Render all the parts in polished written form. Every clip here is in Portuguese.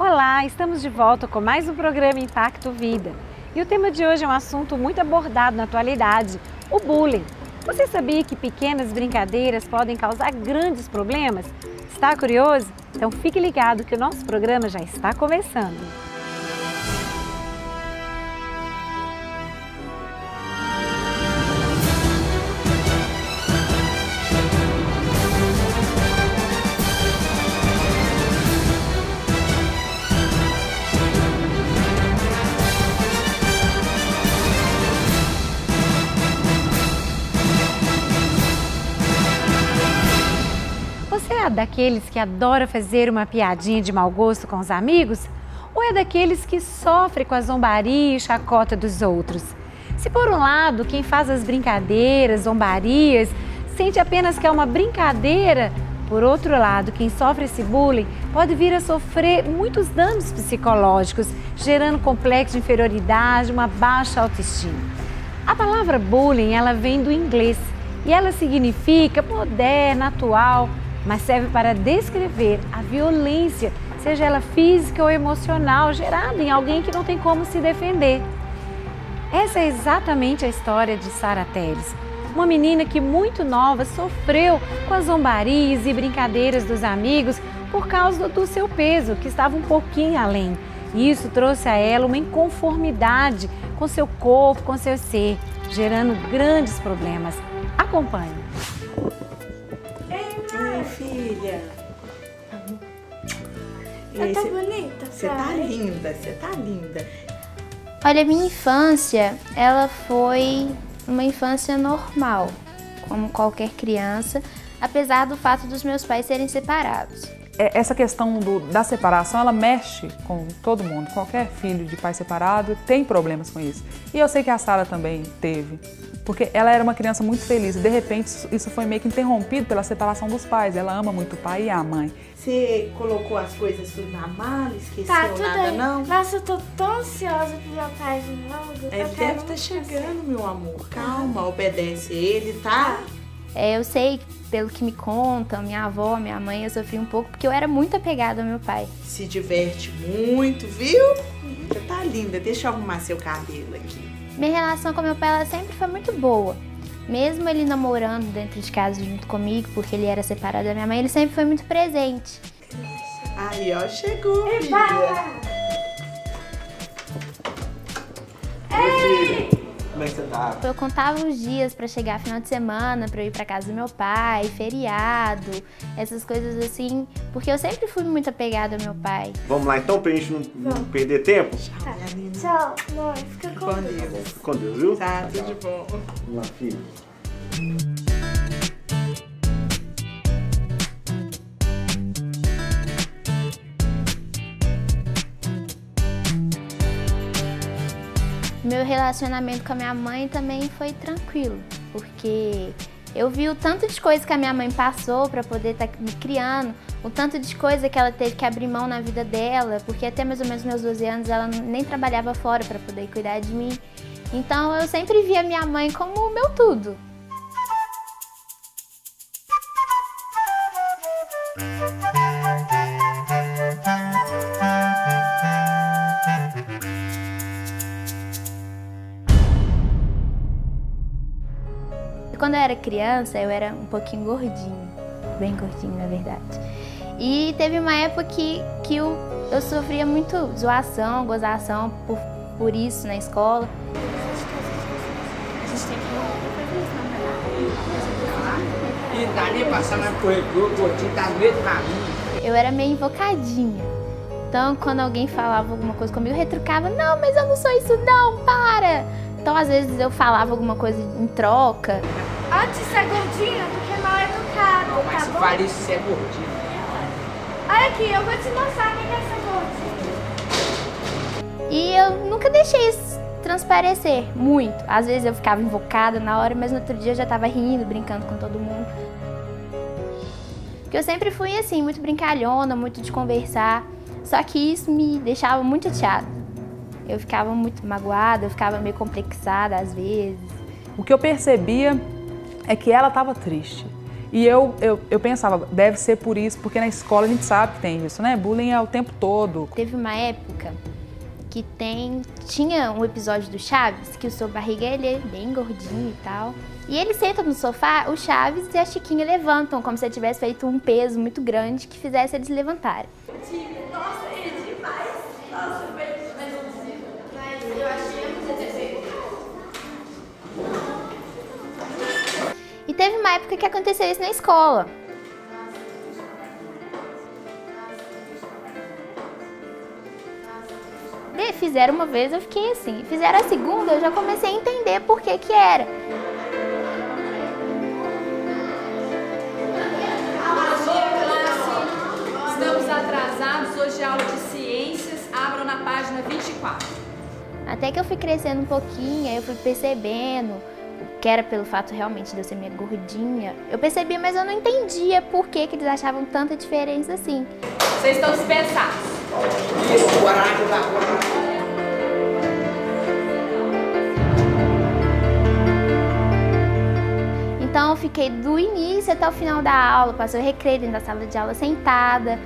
Olá, estamos de volta com mais um programa Impacto Vida. E o tema de hoje é um assunto muito abordado na atualidade, o bullying. Você sabia que pequenas brincadeiras podem causar grandes problemas? Está curioso? Então fique ligado que o nosso programa já está começando. Você é daqueles que adora fazer uma piadinha de mau gosto com os amigos? Ou é daqueles que sofre com a zombaria e chacota dos outros? Se por um lado, quem faz as brincadeiras, zombarias, sente apenas que é uma brincadeira, por outro lado, quem sofre esse bullying pode vir a sofrer muitos danos psicológicos, gerando complexo de inferioridade, uma baixa autoestima. A palavra bullying, ela vem do inglês e ela significa moderna, atual, mas serve para descrever a violência, seja ela física ou emocional, gerada em alguém que não tem como se defender. Essa é exatamente a história de Sara Teles, uma menina que muito nova sofreu com as zombarias e brincadeiras dos amigos por causa do seu peso, que estava um pouquinho além. E isso trouxe a ela uma inconformidade com seu corpo, com seu ser, gerando grandes problemas. Acompanhe. Oi, filha. Eu tô bonita, Você tá linda, você tá linda. Olha, minha infância, ela foi uma infância normal, como qualquer criança, apesar do fato dos meus pais serem separados. Essa questão da separação, ela mexe com todo mundo. Qualquer filho de pai separado tem problemas com isso. E eu sei que a Sara também teve, porque ela era uma criança muito feliz e de repente isso foi meio que interrompido pela separação dos pais. Ela ama muito o pai e a mãe. Você colocou as coisas tudo na mala, esqueceu Tá, tudo nada aí. não? Nossa, eu tô tão ansiosa pro meu pai vir logo. Ele deve estar chegando, meu amor. Calma, obedece ele, tá? Eu sei, pelo que me contam, minha avó, minha mãe, eu sofri um pouco porque eu era muito apegada ao meu pai. Se diverte muito, viu? Você tá linda. Deixa eu arrumar seu cabelo aqui. Minha relação com meu pai, ela sempre foi muito boa. Mesmo ele namorando dentro de casa junto comigo, porque ele era separado da minha mãe, ele sempre foi muito presente. Aí, ó, chegou, filha. Como é que você tá? Eu contava os dias pra chegar final de semana, pra eu ir pra casa do meu pai, feriado, essas coisas assim, porque eu sempre fui muito apegada ao meu pai. Vamos lá então, pra gente não perder tempo? Tá. Tchau, mãe. Fica com Com Deus. Deus. Fica com Deus, viu? Tá, tudo de bom. Vamos lá, filho. Meu relacionamento com a minha mãe também foi tranquilo, porque eu vi o tanto de coisa que a minha mãe passou para poder estar me criando, o tanto de coisa que ela teve que abrir mão na vida dela, porque até mais ou menos meus 12 anos ela nem trabalhava fora para poder cuidar de mim. Então eu sempre via minha mãe como o meu tudo. Quando eu era criança, eu era um pouquinho gordinha, bem gordinha na verdade. E teve uma época que eu sofria muito zoação, gozação por isso na escola. E dali passando na corredor, o gordinho tá no meio do caminho. Eu era meio invocadinha. Então, quando alguém falava alguma coisa comigo, eu retrucava, não, mas eu não sou isso não, para! Então, às vezes, eu falava alguma coisa em troca. Antes de ser gordinha, porque mal educado, Mas tá se bom? fala isso, você é gordinho. Olha aqui, eu vou te mostrar quem é ser gordinha. E eu nunca deixei isso transparecer muito. Às vezes eu ficava invocada na hora, mas no outro dia eu já estava rindo, brincando com todo mundo. Porque eu sempre fui assim, muito brincalhona, muito de conversar. Só que isso me deixava muito chateada. Eu ficava muito magoada, eu ficava meio complexada às vezes. O que eu percebia é que ela estava triste. E eu pensava, deve ser por isso, porque na escola a gente sabe que tem isso, né? Bullying é o tempo todo. Teve uma época que tinha um episódio do Chaves, que o seu barriga ele é bem gordinho e tal. E ele senta no sofá, o Chaves e a Chiquinha levantam, como se ele tivesse feito um peso muito grande que fizesse eles levantarem. Nossa, ele é demais. Nossa, mas eu achei muito defeito. E teve uma época que aconteceu isso na escola. Fizeram uma vez, eu fiquei assim. Fizeram a segunda, eu já comecei a entender por que que era. Estamos atrasados, hoje é aula de ciências, abram na página 24. Até que eu fui crescendo um pouquinho, aí eu fui percebendo que era pelo fato realmente de eu ser meio gordinha. Eu percebia, mas eu não entendia por que que eles achavam tanta diferença assim. Vocês estão dispensados. Isso, o horário da... Então eu fiquei do início até o final da aula, passei o recreio dentro da sala de aula sentada.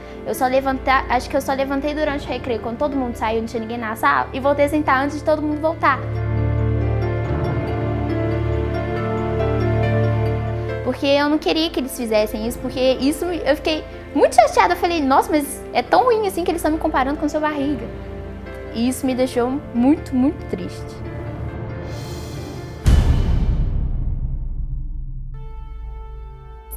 Acho que eu só levantei durante o recreio, quando todo mundo saiu, não tinha ninguém na sala, e voltei a sentar antes de todo mundo voltar. Porque eu não queria que eles fizessem isso, porque isso eu fiquei muito chateada. Eu falei, nossa, mas é tão ruim assim que eles estão me comparando com sua barriga. E isso me deixou muito, muito triste.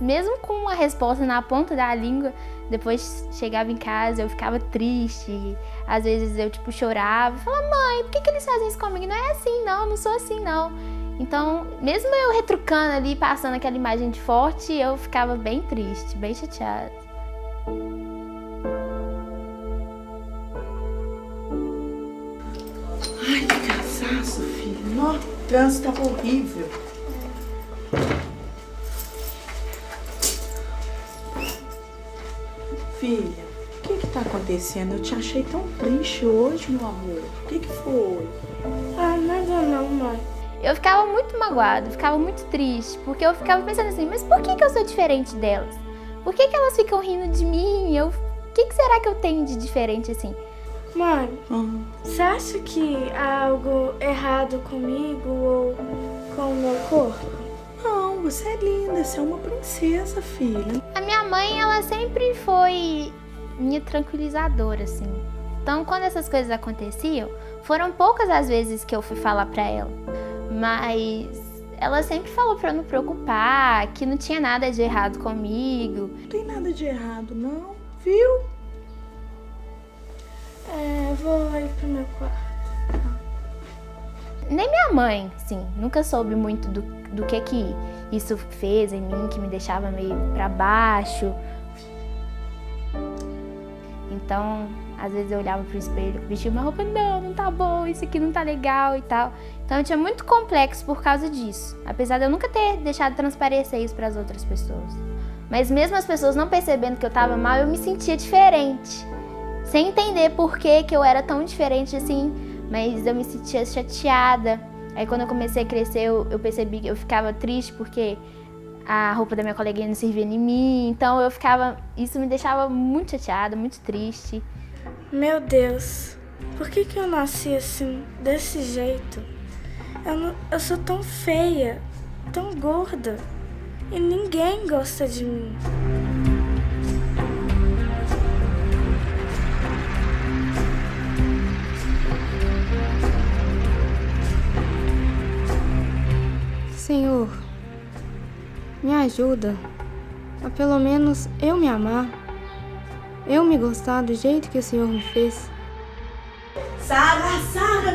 Mesmo com a resposta na ponta da língua, depois chegava em casa, eu ficava triste. Às vezes eu chorava, falava, mãe, por que eles fazem isso comigo? Não é assim não, não sou assim não. Então, mesmo eu retrucando ali, passando aquela imagem de forte, eu ficava bem triste, bem chateada. Ai, que cansaço, filho. Nossa, o trânsito tava horrível. Filha, o que tá acontecendo? Eu te achei tão triste hoje, meu amor. O que foi? Ah, nada não, mãe. Eu ficava muito magoada, ficava muito triste, porque eu ficava pensando assim, mas por que eu sou diferente delas? Por que elas ficam rindo de mim? O que será que eu tenho de diferente assim? Mãe, você acha que há algo errado comigo ou com o meu corpo? Não, você é linda, você é uma princesa, filha. A minha mãe, ela sempre foi minha tranquilizadora, assim. Então, quando essas coisas aconteciam, foram poucas as vezes que eu fui falar pra ela. Mas ela sempre falou pra eu não preocupar, que não tinha nada de errado comigo. Não tem nada de errado, não, viu? Vou ir pro meu quarto. Nem minha mãe, sim, nunca soube muito do que isso fez em mim, que me deixava meio pra baixo. Então, às vezes eu olhava pro espelho, vestia uma roupa, não tá bom, isso aqui não tá legal e tal. Então eu tinha muito complexo por causa disso, apesar de eu nunca ter deixado transparecer isso pras outras pessoas. Mas mesmo as pessoas não percebendo que eu tava mal, eu me sentia diferente. Sem entender por que eu era tão diferente assim, mas eu me sentia chateada. Aí quando eu comecei a crescer, eu percebi que eu ficava triste porque a roupa da minha coleguinha não servia em mim. Então isso me deixava muito chateada, muito triste. Meu Deus, por que eu nasci assim, desse jeito? Eu sou tão feia, tão gorda e ninguém gosta de mim. Senhor, me ajuda a pelo menos eu me amar, eu me gostar do jeito que o Senhor me fez. Sara,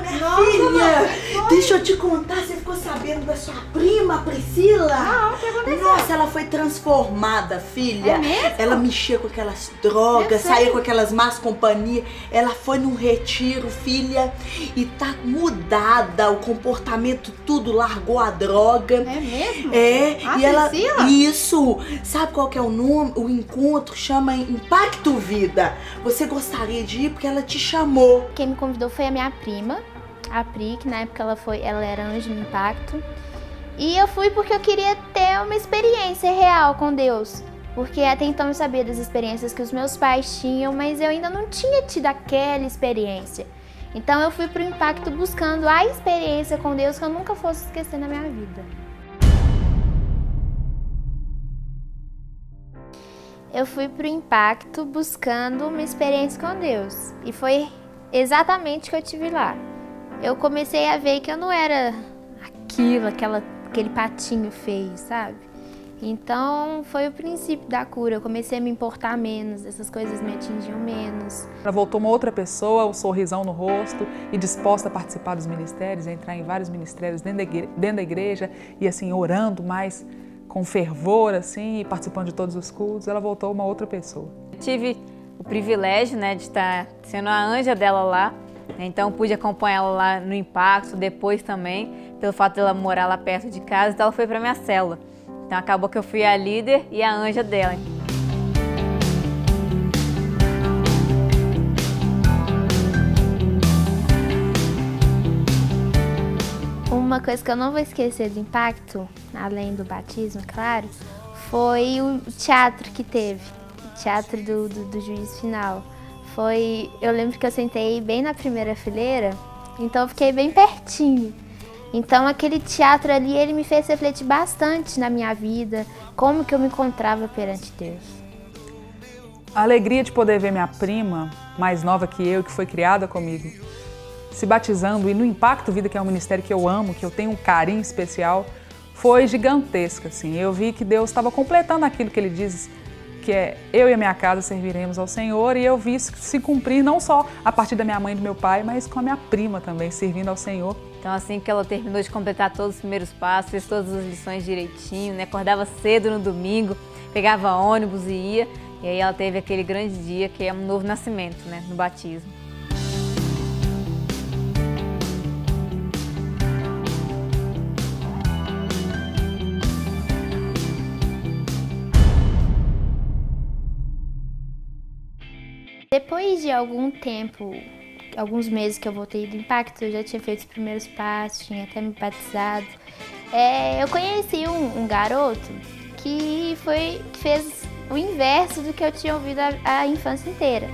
minha filha! Deixa eu te contar, você ficou sabendo da sua prima, Priscila? Não, o que aconteceu? Nossa, ela foi transformada, filha. É mesmo? Ela mexia com aquelas drogas, saía com aquelas más companhias. Ela foi num retiro, filha, e tá mudada, o comportamento tudo, largou a droga. É mesmo? É, A e ela... Priscila? Isso! Sabe qual que é o nome? O encontro chama Impacto Vida. Você gostaria de ir porque ela te chamou. Quem me convidou foi a minha prima, a Pri, que na época ela era anjo no Impacto. E eu fui porque eu queria ter uma experiência real com Deus. Porque até então eu sabia das experiências que os meus pais tinham, mas eu ainda não tinha tido aquela experiência. Então eu fui pro Impacto buscando a experiência com Deus que eu nunca fosse esquecer na minha vida. Eu fui pro Impacto buscando uma experiência com Deus. E foi exatamente o que eu tive lá. Eu comecei a ver que eu não era aquele patinho feio, sabe? Então foi o princípio da cura. Eu comecei a me importar menos, essas coisas me atingiam menos. Ela voltou uma outra pessoa, um sorrisão no rosto e disposta a participar dos ministérios, a entrar em vários ministérios dentro da igreja e assim orando mais com fervor assim e participando de todos os cultos. Ela voltou uma outra pessoa. Eu tive o privilégio, né, de estar sendo a anja dela lá. Então pude acompanhá-la lá no Impacto, depois também, pelo fato dela morar lá perto de casa, então ela foi para minha célula. Então acabou que eu fui a líder e a anja dela. Uma coisa que eu não vou esquecer do Impacto, além do batismo, claro, foi o teatro que teve, o teatro do juízo final. Eu lembro que eu sentei bem na primeira fileira, então eu fiquei bem pertinho. Então aquele teatro ali, ele me fez refletir bastante na minha vida, como que eu me encontrava perante Deus. A alegria de poder ver minha prima, mais nova que eu, que foi criada comigo, se batizando e no Impacto Vida, que é um ministério que eu amo, que eu tenho um carinho especial, foi gigantesca, assim. Eu vi que Deus estava completando aquilo que Ele diz, que é eu e a minha casa serviremos ao Senhor, e eu vi isso se cumprir não só a partir da minha mãe e do meu pai, mas com a minha prima também, servindo ao Senhor. Então assim que ela terminou de completar todos os primeiros passos, fez todas as lições direitinho, né? Acordava cedo no domingo, pegava ônibus e ia, e aí ela teve aquele grande dia que é um novo nascimento, né? No batismo. Depois de algum tempo, alguns meses que eu voltei do Impacto, eu já tinha feito os primeiros passos, tinha até me batizado. Eu conheci um garoto que fez o inverso do que eu tinha ouvido a infância inteira.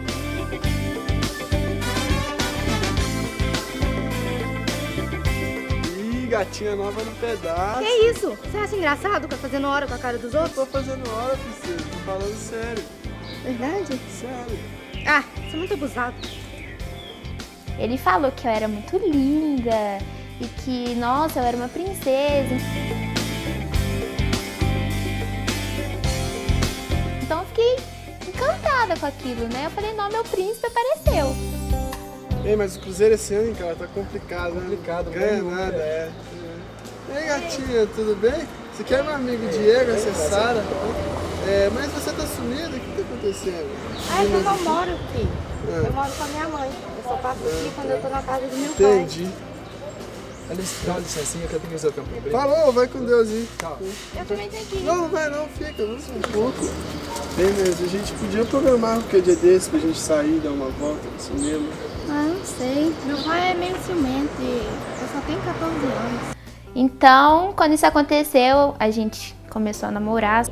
Ih, gatinha nova no pedaço. Que isso? Você acha engraçado ficar fazendo hora com a cara dos outros? Tô fazendo hora, princesa. Tô falando sério. Verdade? Sério. Ah, você é muito abusado. Ele falou que eu era muito linda e que, nossa, eu era uma princesa. Então eu fiquei encantada com aquilo, né? Eu falei, não, meu príncipe apareceu. Ei, mas o cruzeiro esse ano, cara, tá complicado, né? Complicado, ganha nada, é. Ei, gatinha, tudo bem? Você quer meu amigo Diego, essa é Sara? Mas você tá sumida, o que tá acontecendo? Ah, eu não moro aqui. Eu moro com a minha mãe. Eu só passo aqui quando eu tô na casa do meu pai. Entendi. Dá uma licencinha que eu tenho que resolver um problema. Falou, vai com Deus aí. Tchau. Eu também tenho que ir. Não, não vai não, fica, não se pouco. Bem, mas a gente podia programar qualquer dia desse pra gente sair, dar uma volta no cinema. Ah, não sei. Meu pai é meio ciumento e eu só tenho 14 anos. Então, quando isso aconteceu, a gente começou a namorar.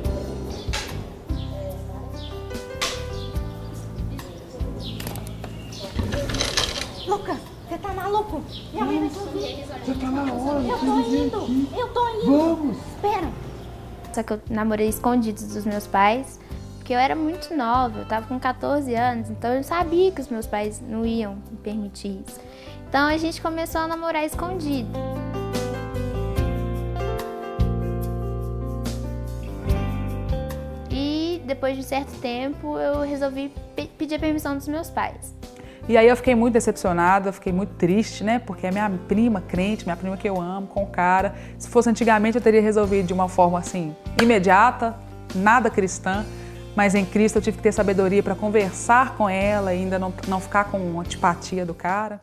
Lucas, você tá maluco? Minha mãe vai te ouvir. Já tá na hora, Eu tô indo. Eu tô indo. Vamos. Espera. Só que eu namorei escondidos dos meus pais, porque eu era muito nova, eu tava com 14 anos, então eu sabia que os meus pais não iam me permitir isso. Então a gente começou a namorar escondido. E depois de um certo tempo eu resolvi pedir a permissão dos meus pais. E aí eu fiquei muito decepcionada, fiquei muito triste, né? Porque é minha prima crente, minha prima que eu amo, com o cara. Se fosse antigamente eu teria resolvido de uma forma assim, imediata, nada cristã. Mas em Cristo eu tive que ter sabedoria para conversar com ela e ainda não ficar com antipatia do cara.